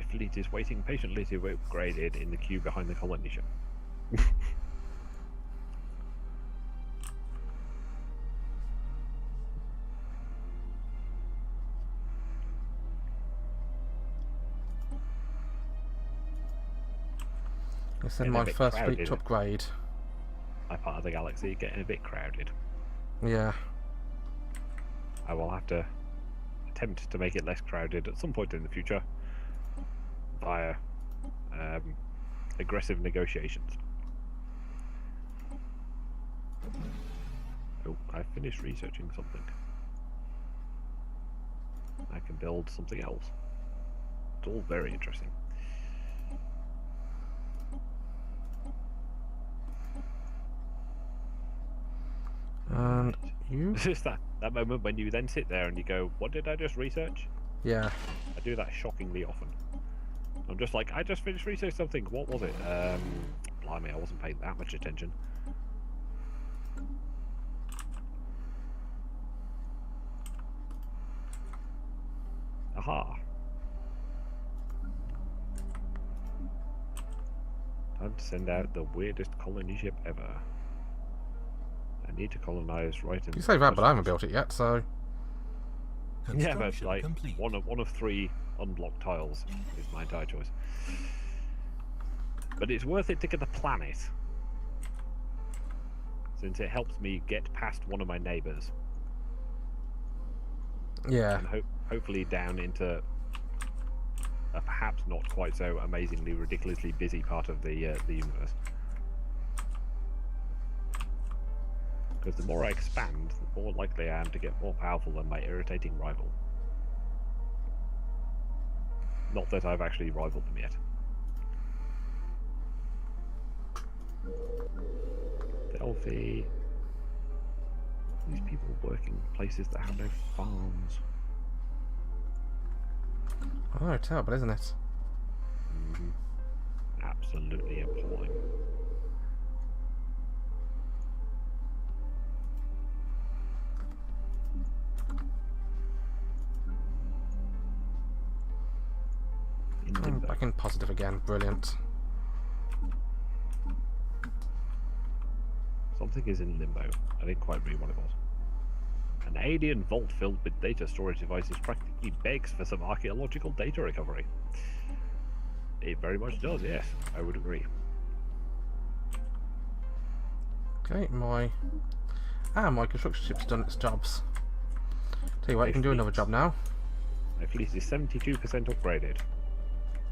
fleet is waiting patiently to be upgraded in the queue behind the colony ship. I send my first fleet crowded. to upgrade. My part of the galaxy getting a bit crowded. Yeah. I will have to attempt to make it less crowded at some point in the future via aggressive negotiations. Oh, I finished researching something. I can build something else. It's all very interesting. And you? It's just that moment when you then sit there and you go, what did I just research? Yeah. I do that shockingly often. I'm just like, I just finished researching something. What was it? Blimey, I wasn't paying that much attention. Aha. Time to send out the weirdest colony ship ever. I need to colonize right in. You say that, but I haven't built it yet, so. Yeah, but like one of 3 unblocked tiles is my entire choice. But it's worth it to get the planet, since it helps me get past one of my neighbours. Yeah. And hopefully down into a perhaps not quite so amazingly, ridiculously busy part of the universe. Because the more I expand, the more likely I am to get more powerful than my irritating rival. Not that I've actually rivaled them yet. Delphi. These people working places that have no farms. Oh, terrible, isn't it? Mm-hmm. Absolutely appalling. I'm back in positive again. Brilliant. Something is in limbo. I didn't quite read what it was. An alien vault filled with data storage devices practically begs for some archaeological data recovery. It very much does, yes. I would agree. Okay, my construction ship's done its jobs. Tell you what, you can do another job now. My fleet is 72% upgraded.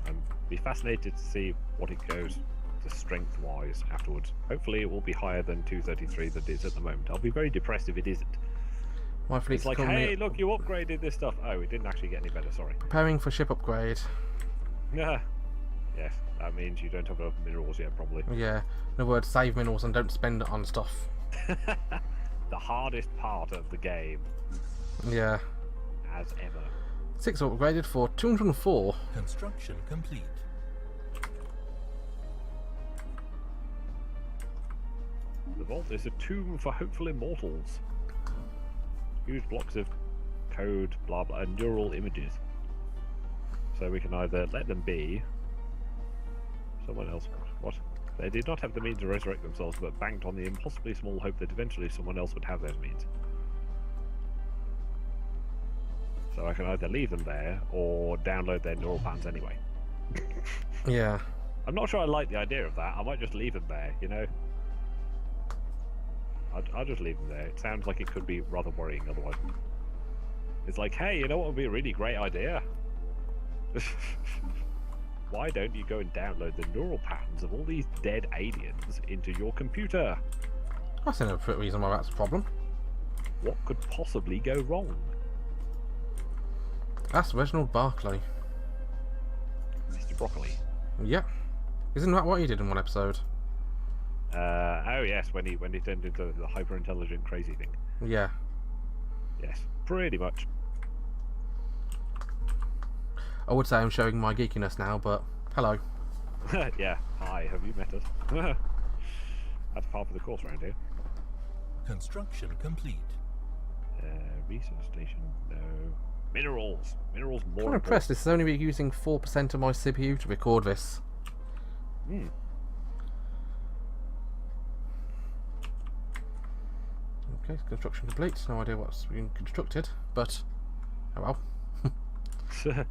I'd be fascinated to see what it goes to strength-wise afterwards. Hopefully it will be higher than 233 that it is at the moment. I'll be very depressed if it isn't. My fleet's It's like, hey, look, you upgraded this stuff. Oh, it didn't actually get any better, sorry. Preparing for ship upgrade. Yeah. Yes, that means you don't have enough minerals yet, probably. Yeah. In other words, save minerals and don't spend it on stuff. The hardest part of the game. Yeah. As ever. 6 upgraded for 204. Construction complete. The vault is a tomb for hopeful immortals. Huge blocks of code, blah blah, and neural images. So we can either let them be. Someone else. What? They did not have the means to resurrect themselves, but banked on the impossibly small hope that eventually someone else would have those means. So I can either leave them there or download their neural patterns anyway. Yeah. I'm not sure I like the idea of that. I might just leave them there, you know? I'll just leave them there. It sounds like it could be rather worrying otherwise. It's like, hey, you know what would be a really great idea? Why don't you go and download the neural patterns of all these dead aliens into your computer? That's no reason why that's a problem. What could possibly go wrong? That's Reginald Barclay. Mr. Broccoli. Yeah. Isn't that what he did in one episode? Oh yes, when he turned into the hyper intelligent crazy thing. Yeah. Yes, pretty much. I would say I'm showing my geekiness now, but hello. Yeah, hi, have you met us? That's part of the course around here. Construction complete. Research station, no. Minerals. Minerals more I'm impressed. This is only using 4% of my CPU to record this. Hmm. Okay, construction complete. No idea what's being constructed, but oh well.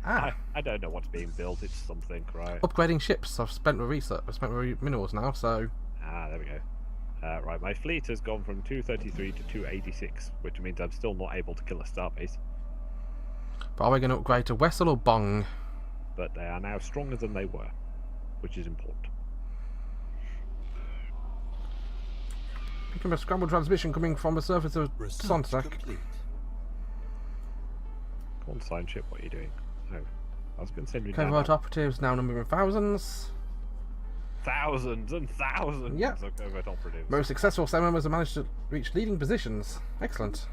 I don't know what's being built. It's something, right? Upgrading ships. I've spent my research. I've spent my minerals now, so. There we go. Right, my fleet has gone from 233 to 286, which means I'm still not able to kill a starbase. But are we going to upgrade to Wessel or Bong? But they are now stronger than they were, which is important. Picking up a scrambled transmission coming from the surface of Sontac. Go on, sign ship. What are you doing? Oh, I was going to send you Covert down. operatives now numbering thousands. Thousands and thousands Yep. of covert operatives. Most successful SAM members have managed to reach leading positions. Excellent.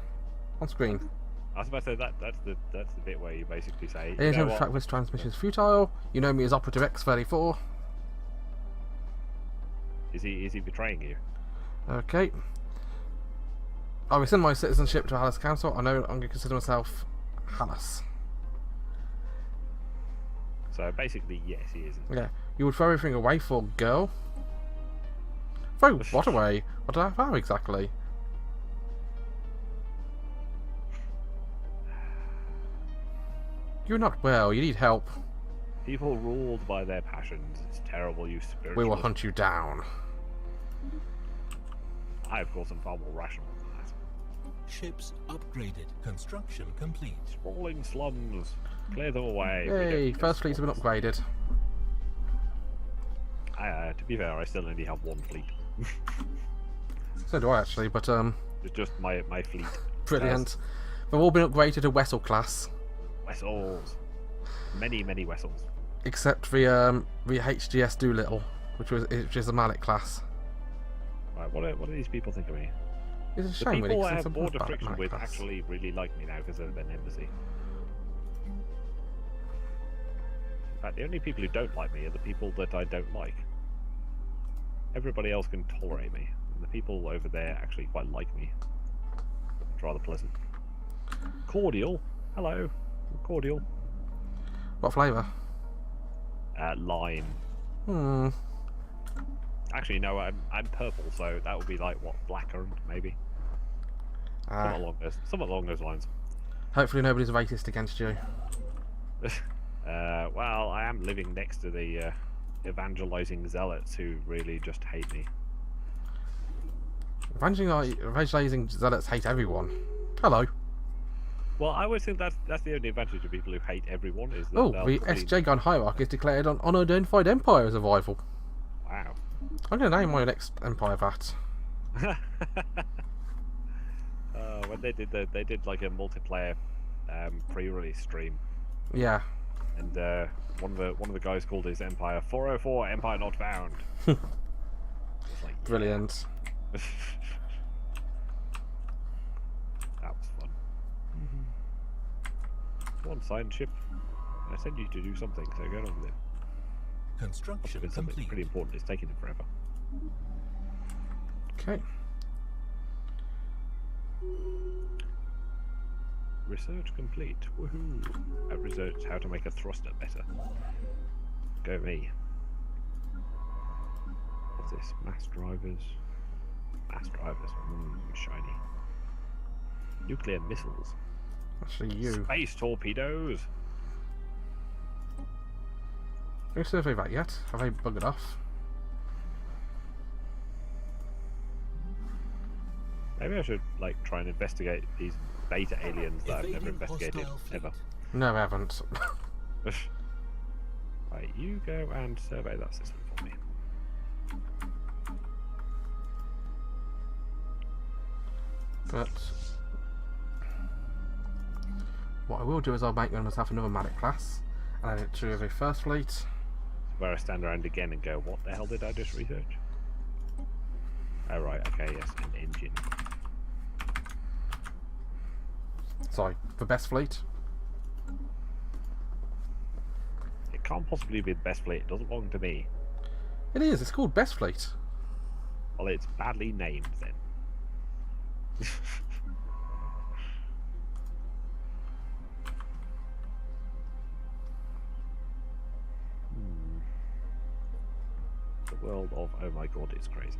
On screen. I was about to say that's the bit where you basically say, It is no track this transmission is futile. You know me as Operative X34. Is he betraying you? Okay. I rescind my citizenship to Hallis Council. I no longer consider myself Hallis. So basically, yes, he isn't. Yeah. You would throw everything away for girl? Throw what away? What did I throw exactly? You're not well. You need help. People ruled by their passions. It's terrible, you spiritual. We will hunt you down. I, of course, am far more rational than that. Ships upgraded. Construction complete. Sprawling slums. Clear them away. Yay! First fleets have been upgraded. To be fair, I still only have one fleet. So do I actually, but It's just my fleet. brilliant. They've all been upgraded to Wessel class, Vessels. Many, many vessels. except the HGS Doolittle, which is a Malik class. Right, what do these people think of me? It's a The shame, really, people I 'cause it's have a border bad friction Malik with class. actually really like me now because of an embassy. In fact, the only people who don't like me are the people that I don't like. Everybody else can tolerate me. And the people over there actually quite like me. It's rather pleasant. Cordial. Hello. I'm cordial. What flavour? Lime. Actually, no, I'm purple, so that would be like, what, blackcurrant, maybe? Somewhat along those lines. Hopefully nobody's racist against you. Well, I am living next to the evangelizing zealots who really just hate me. Evangelizing zealots hate everyone. Hello. Well, I always think that's the only advantage of people who hate everyone is that Oh, they'll the probably... SJ gun hierarchy is declared an unidentified empire as a rival. Wow. I'm going to name my next empire that. When they did like a multiplayer pre-release stream, Yeah. and one of the guys called his empire 404 Empire Not Found. It's like, yeah. Brilliant. That was fun. Come on, sign ship. I sent you to do something, so get on with it. Construction It's something complete. pretty important. It's taking them forever. Okay. Research complete. Woohoo! I've researched how to make a thruster better. Go me. What's this? Mass drivers. Mass drivers. Shiny. Nuclear missiles. Actually, you. Space torpedoes. Have you surveyed that yet? Have they buggered off? Maybe I should like try and investigate these beta aliens that I've never Evading investigated hostile fleet. ever. No, I haven't. Right, you go and survey that system for me. But what I will do is I'll make myself another Malik class and add it to the first fleet. Where I stand around again and go, what the hell did I just research? Oh right, okay, yes, an engine. Sorry, the best fleet. It can't possibly be the best fleet, it doesn't belong to me. It is, it's called Best Fleet. Well, it's badly named then. of, oh my god, it's crazy.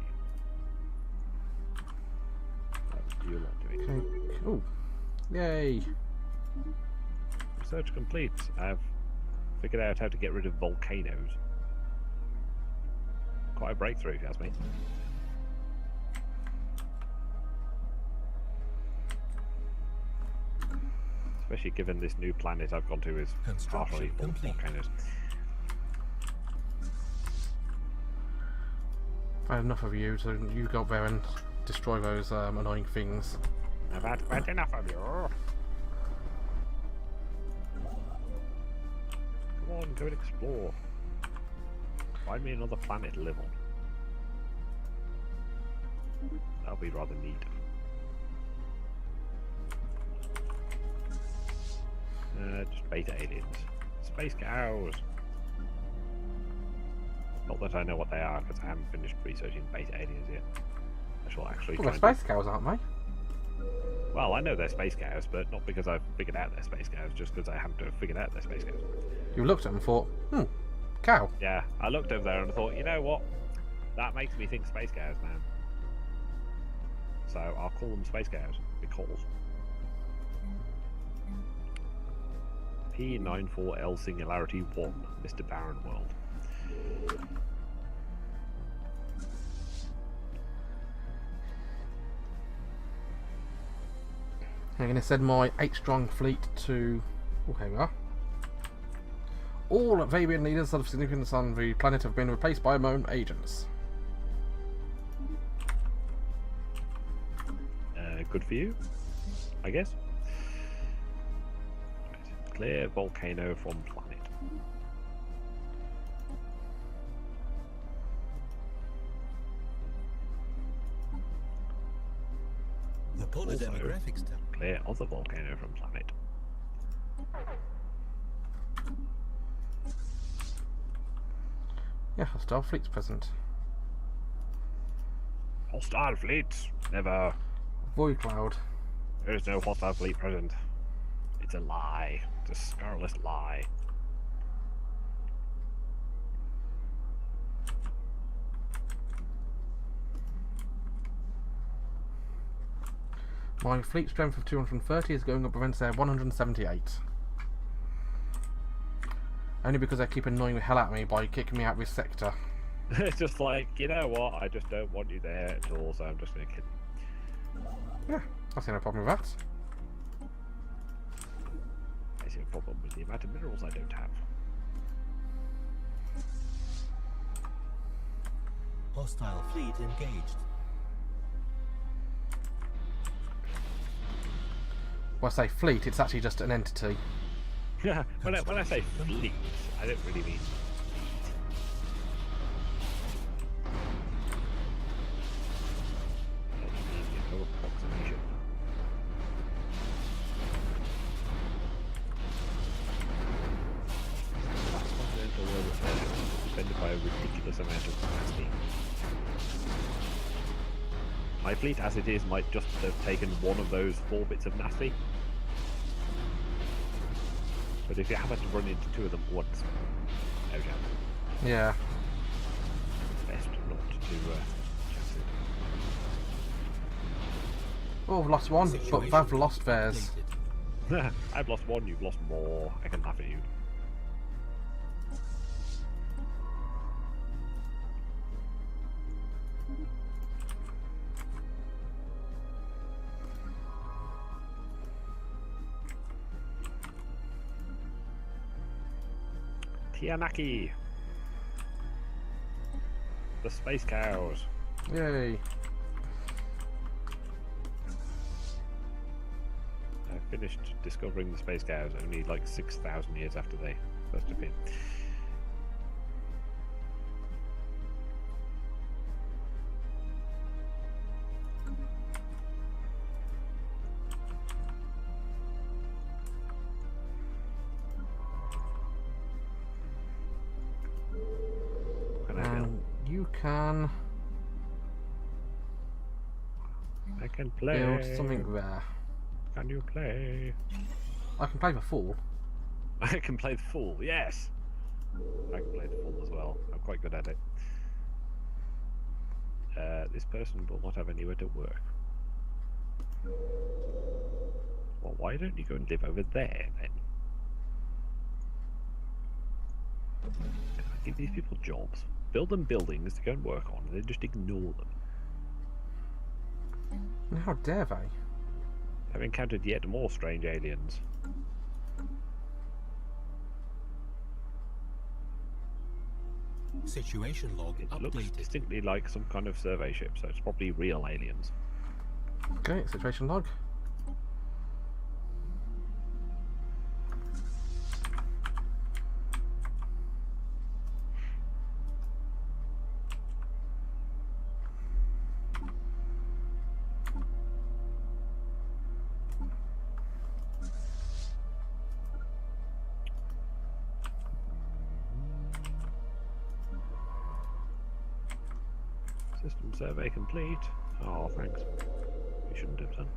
You're not doing it. Okay. Ooh. Yay. Research complete. I've figured out how to get rid of volcanoes. Quite a breakthrough, if you ask me. Especially given this new planet I've gone to is partially full of volcanoes. I had enough of you, so you go up there and destroy those annoying things. I've had quite enough of you. Come on, go and explore. Find me another planet to live on. That'll be rather neat. Just beta aliens. Space cows! Not that I know what they are, because I haven't finished researching beta aliens yet. I shall actually Well, try they're and space cows, aren't they? Well, I know they're space cows, but not because I've figured out they're space cows, just because I happen to have figured out they're space cows. You looked at them and thought, cow. Yeah, I looked over there and I thought, you know what? That makes me think space cows now. So I'll call them space cows, because... P94L Singularity 1, Mr. Barren World. I'm going to send my 8-strong fleet to... Oh, here we are. All Varryn leaders of significance on the planet have been replaced by my own agents. Good for you, I guess. Right. Clear volcano from planet. The polar Also, demographics tell. Clear other volcano from planet. Yeah, hostile fleet's present. Hostile fleet! Never. Void cloud. There is no hostile fleet present. It's a lie. It's a scurrilous lie. My fleet strength of 230 is going up against their 178. Only because they keep annoying the hell out of me by kicking me out of this sector. It's just like, you know what? I just don't want you there at all, so I'm just going to kill you. Yeah, I see no problem with that. I see a problem with the amount of minerals I don't have. Hostile fleet engaged. When I say fleet, it's actually just an entity. when I say fleet, I don't really mean approximation. That's continental world affairs, defended by a ridiculous amount of capacity. My fleet, as it is, might just have taken one of those 4 bits of nasty. But if you happen to run into 2 of them at once, no chance. Yeah. Best not to chance it. Oh, I've lost one, but they've lost theirs. Completed. I've lost 1, you've lost more. I can laugh at you. Tianaki! The space cows. Yay. I finished discovering the space cows only like 6,000 years after they first appeared. You can I can play. build something there. Can you play? I can play the fool. I can play the fool, yes! I can play the fool as well. I'm quite good at it. this person will not have anywhere to work. Well, why don't you go and live over there then? Give these people jobs. Build them buildings to go and work on, and then just ignore them. And how dare they? I've encountered yet more strange aliens. Situation log It looks updated. distinctly like some kind of survey ship, so it's probably real aliens. Okay, situation log. System survey complete. Oh, thanks. You shouldn't have done.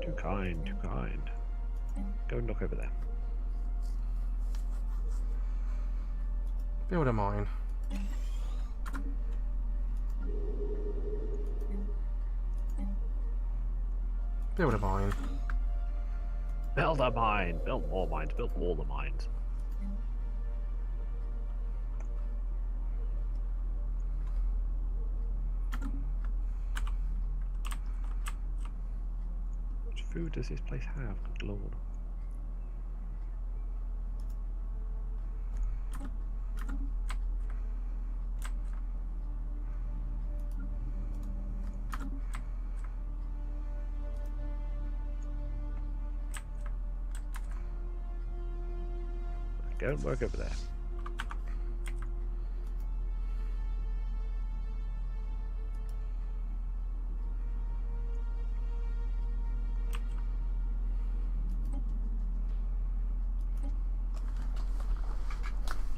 Too kind, too kind. Go and look over there. Build a mine. Build a mine. Build a mine! Build more mines, build all the mines. Which food does this place have? Good lord. Go and work over there.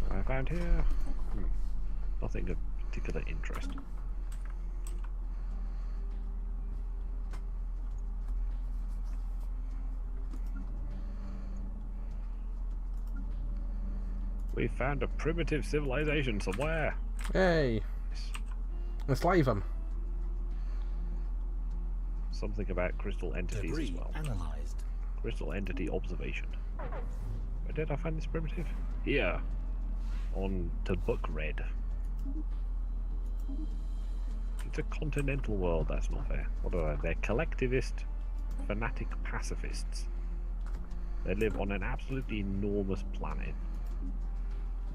What I found here? Nothing of particular interest. We found a primitive civilization somewhere. Yay! Enslave them. Something about crystal entities as Debris well. analyzed. Crystal entity observation. Where did I find this primitive? Here. On to book red. It's a continental world, that's not fair. What are they? They're collectivist, fanatic pacifists. They live on an absolutely enormous planet.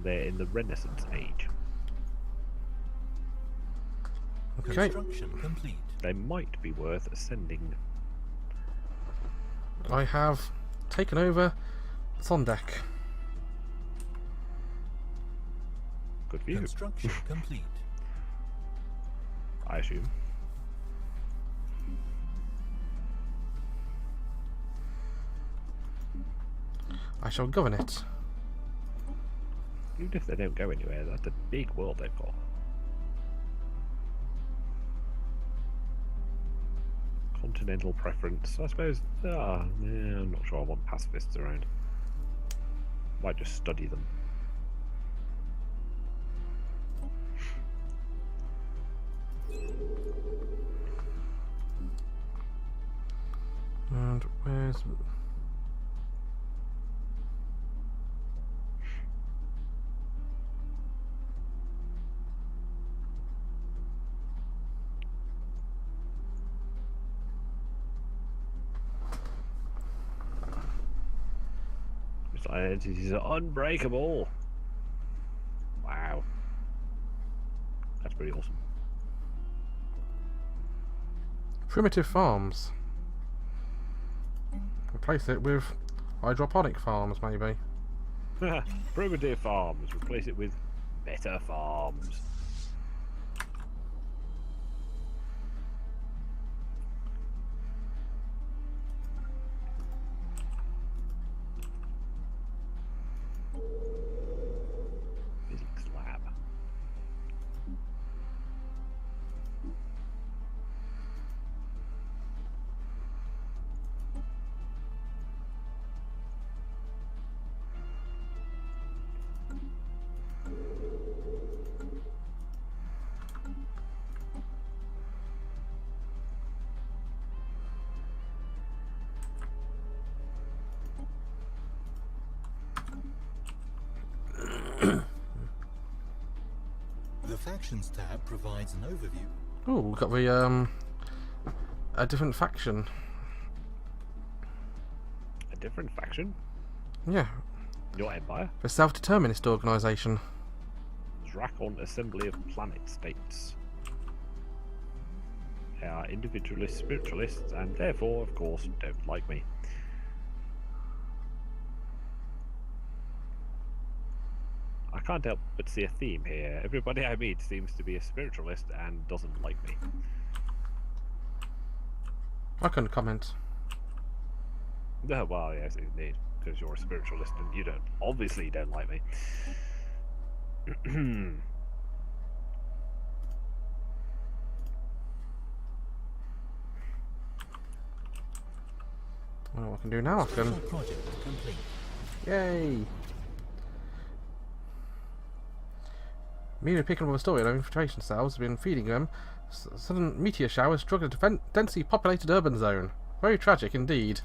They're in the Renaissance age. Okay. Construction complete. They might be worth ascending. I have taken over Sondek. Good for you, Construction complete. I assume. I shall govern it. Even if they don't go anywhere, that's a big world they've got. Continental preference, I suppose. Yeah, I'm not sure I want pacifists around. Might just study them. And where's... Crystal entities are unbreakable. Wow. That's pretty awesome. Primitive farms. Replace it with hydroponic farms, maybe. Primitive farms. Replace it with better farms. Physics lab. Factions tab provides an overview. Oh, we've got the a different faction. A different faction? Yeah, Your empire? the self-determinist organisation. Drakon Assembly of Planet States. They are individualist spiritualists and therefore, of course, don't like me. I can't help but see a theme here. Everybody I meet seems to be a spiritualist and doesn't like me. I couldn't comment. Oh, well, yes, indeed, because you're a spiritualist and you obviously don't like me. Well, what I can do now, I can... Special project complete. Yay! Merely picking up a story on infiltration cells have been feeding them. Sudden meteor showers struck a densely populated urban zone. Very tragic indeed.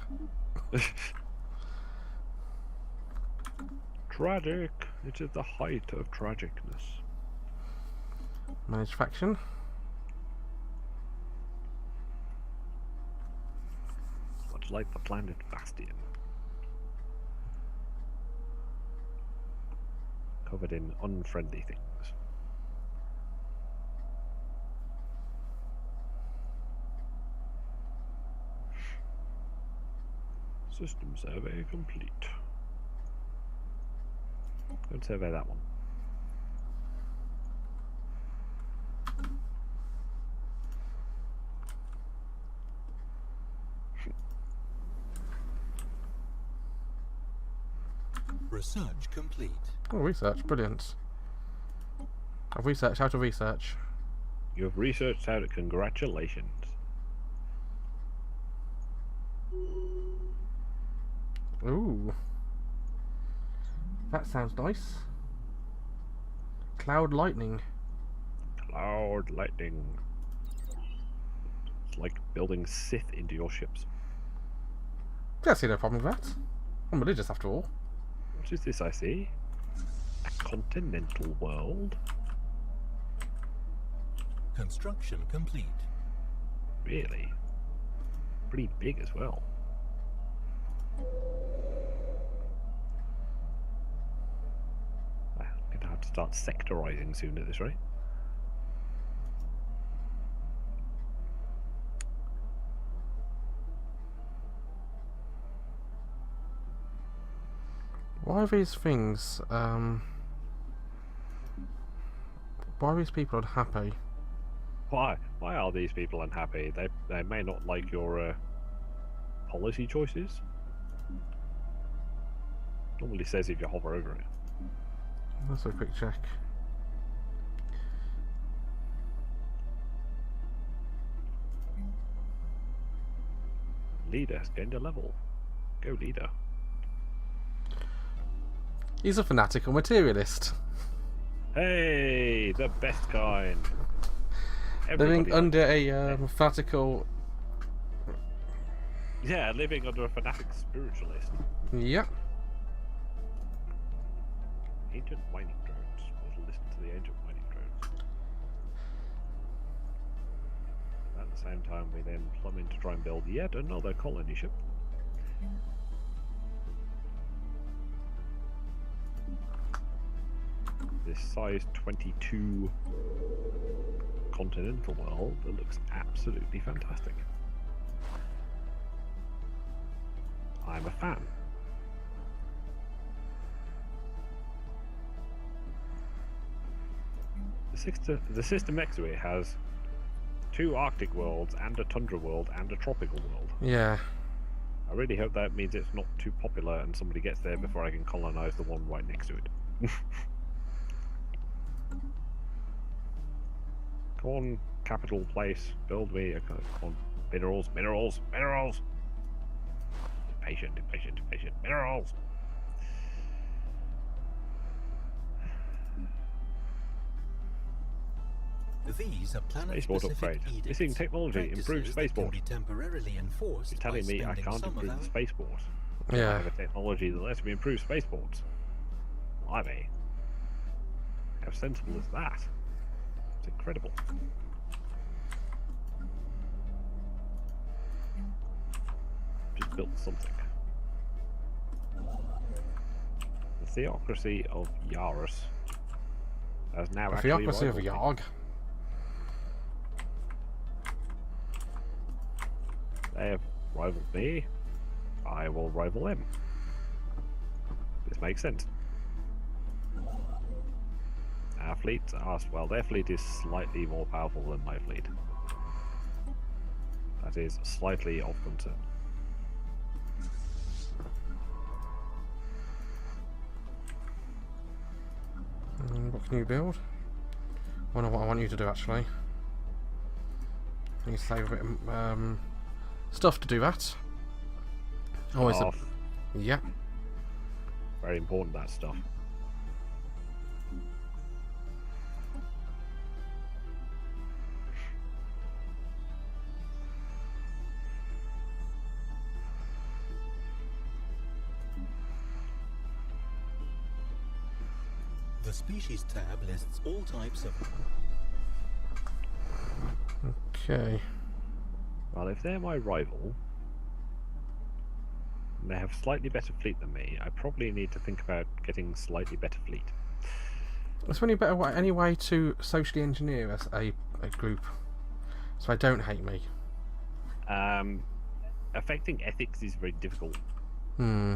Tragic. It is the height of tragicness. Managed faction. Much like the planet Bastion. Covered in unfriendly things. System survey complete. Don't survey that one. Research complete. Oh, research, brilliant. I've researched how to research. You have researched how to. Congratulations. Ooh. That sounds nice. Cloud lightning. Cloud lightning. It's like building Sith into your ships. Yeah, I see no problem with that. I'm religious after all. What is this I see? A continental world? Construction complete. Really? Pretty big as well. I'm gonna have to start sectorizing soon at this rate. Why are these things, why are these people unhappy? Why? Why are these people unhappy? They may not like your policy choices. Normally says if you hover over it. Let's have a quick check. Leader has gained a level. Go leader. He's a fanatical materialist. Hey, the best kind. Living Everybody under likes- a fanatical... Yeah, living under a fanatic spiritualist. Yeah. Ancient mining drones. We'll listen to the ancient mining drones. At the same time, we then plumb in to try and build yet another colony ship. This size 22 continental world that looks absolutely fantastic. I'm a fan. The system next to it has 2 Arctic worlds and a tundra world and a tropical world. Yeah. I really hope that means it's not too popular and somebody gets there before I can colonize the one right next to it. Come on, capital place, build me a... Come on, minerals, minerals, minerals! Impatient, impatient, impatient, minerals! These are Spaceport planet-specific upgrade. edicts. Missing technology. Improve Practices that can spaceport. be temporarily enforced You're by telling me I spending can't some of improve the our- spaceport? I Yeah. have a technology that lets me improve spaceports. Blimey. How sensible is that? It's incredible. Just built something. The theocracy of Yaris has now The actually theocracy of rivaled me. Yarg. They have rivaled me. I will rival them. This makes sense. Our fleet are, well, their fleet is slightly more powerful than my fleet. That is slightly of concern. What can you build? I wonder what I want you to do actually. You save a bit of stuff to do that. Always a... Off. Yeah. Very important, that stuff. The Species tab lists all types of... Okay. Well, if they're my rival, and they have slightly better fleet than me, I probably need to think about getting slightly better fleet. Is there any better way, any way to socially engineer us a group so I don't hate me? Affecting ethics is very difficult. Hmm.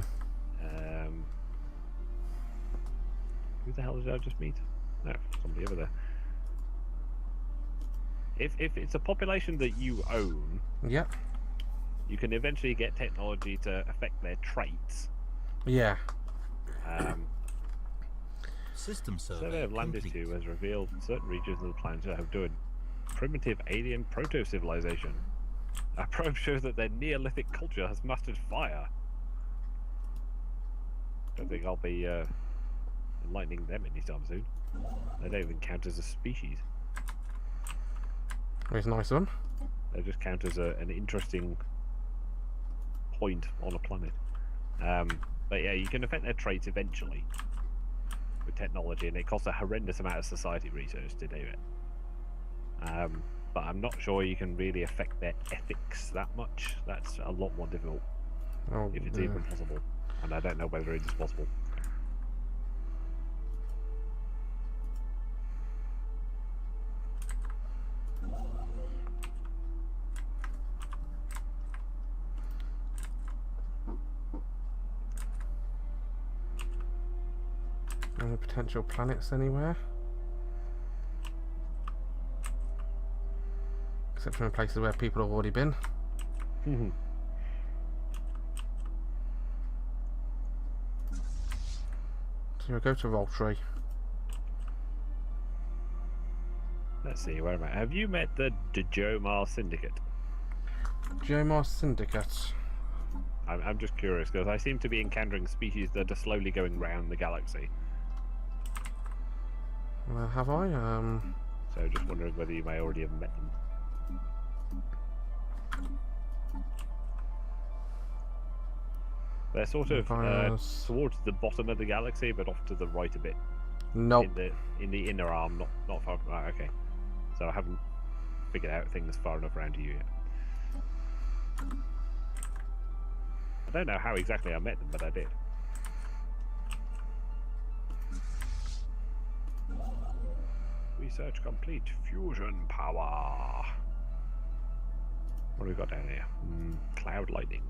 Who the hell did I just meet? No, somebody over there. If it's a population that you own, Yep. you can eventually get technology to affect their traits. Yeah. System survey Survey of Landis complete. 2 has revealed certain regions of the planet have done primitive alien proto-civilization. Our probe shows that their Neolithic culture has mastered fire. Don't think I'll be enlightening them anytime soon. They don't even count as a species. It's a nice one. They just count as an interesting point on a planet. But yeah, you can affect their traits eventually with technology, and it costs a horrendous amount of society research to do it. But I'm not sure you can really affect their ethics that much. That's a lot more difficult, Oh, if it's even possible. And I don't know whether it is possible. Any potential planets anywhere? Except from places where people have already been. So we'll go to Voltry. Let's see, where am I? Have you met the Jomar Syndicate? Jomar Syndicate. I'm just curious, because I seem to be encountering species that are slowly going round the galaxy. Have I? So just wondering whether you may already have met them. They're sort of towards the bottom of the galaxy, but off to the right a bit. Nope. In the inner arm, not far. Right, okay. So I haven't figured out things far enough around to you yet. I don't know how exactly I met them, but I did. Research complete. Fusion power. What do we got down here? Cloud lightning.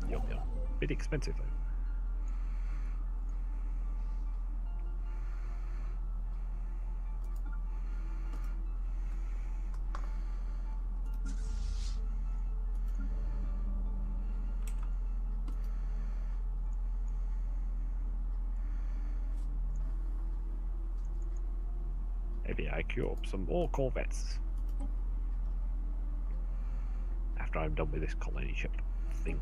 Yum yum. Bit expensive though. Maybe I queue up some more corvettes after I'm done with this colony ship thing.